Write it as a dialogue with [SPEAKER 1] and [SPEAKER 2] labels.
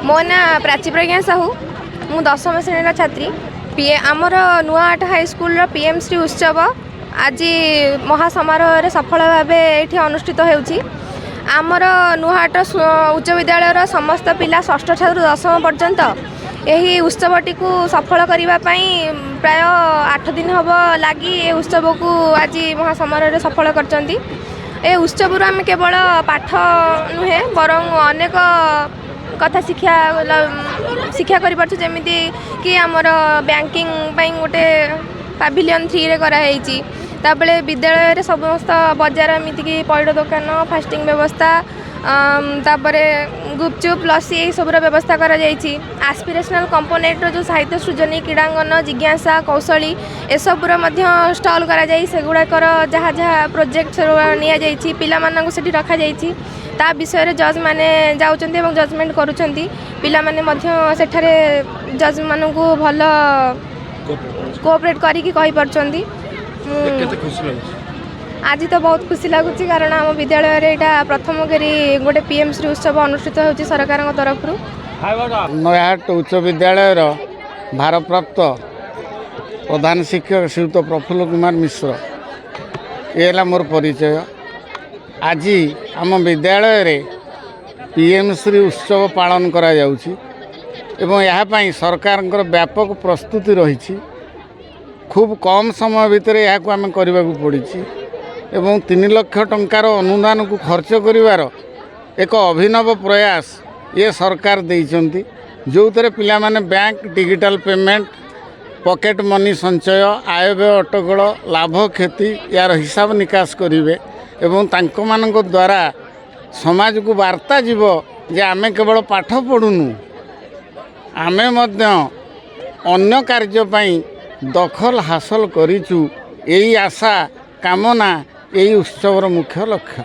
[SPEAKER 1] मो ना प्राची प्रज्ञा साहू मु 10वीं श्रेणी छात्री आमर नुआहाट हाईस्कल पीएम श्री उत्सव आज महासमारोह सफल भाव ये अनुष्ठित होउछि। आमर नुआहाट उच्च विद्यालय समस्त पिला षष्ठ ठारू 10वीं पर्यंत यही उत्सवटी को सफल करने प्राय 8 दिन हम लगी ये उत्सव को आज महासमारोह सफल करचंती। ए उत्सव आम केवल पाठ नुहे बरं अनेक कथा शिक्षा करमती कि आमर बैंकिंग गोटे पाविलियन 3 रे कराई ताबले विद्यालय समस्त बजार एमतीक पैड़ दुकान फास्टिंग व्यवस्था तापर गुपचुप लस्सी यही सबूर व्यवस्था कर आस्पिरेशनल कंपोनेंट जो साहित्य सृजनी क्रीड़ांगन जिज्ञासा कौशली एसबूर स्टल करागुड़ाकर जहाँ जहाँ प्रोजेक्ट नि पिला से रखा ता विषय जज मैंने जाउछन्ती जजमेंट करुछन्ती पिला माने सेठारे जज मानू भल कोऑपरेट करिकी कहि परछन्ती। आज तो बहुत खुशी लगुच कारण आम विद्यालय यहाँ प्रथम करी गोटे पीएम श्री उत्सव अनुष्ठित होती सरकार तरफ।
[SPEAKER 2] नयाहाट उच्च विद्यालय भारप्राप्त प्रधान शिक्षक श्रीयुक्त प्रफुल्ल कुमार मिश्र ये मोर परिचय। आज आम विद्यालय रे पीएम श्री उत्सव पालन करा जाउछि एवं यहाँ सरकार व्यापक प्रस्तुति रही। खूब कम समय भितर यह आम करने को पड़ी एवं 3 लाख टंकार अनुदान को खर्च करिवार एक अभिनव प्रयास ये सरकार देइचंती जो थे पिला माने bank digital payment pocket money संचय आय व्यय अटकल लाभ क्षति यार हिसाब निकास करेंगे एवं तांको मानक द्वारा समाज को वार्ता जीव जे आमे केवल पाठ पढ़ुनु आमे मध्य अन्य कार्य पई दखल हासिल करिचु। यही आशा कामना यही उत्सवर मुख्य लक्ष्य।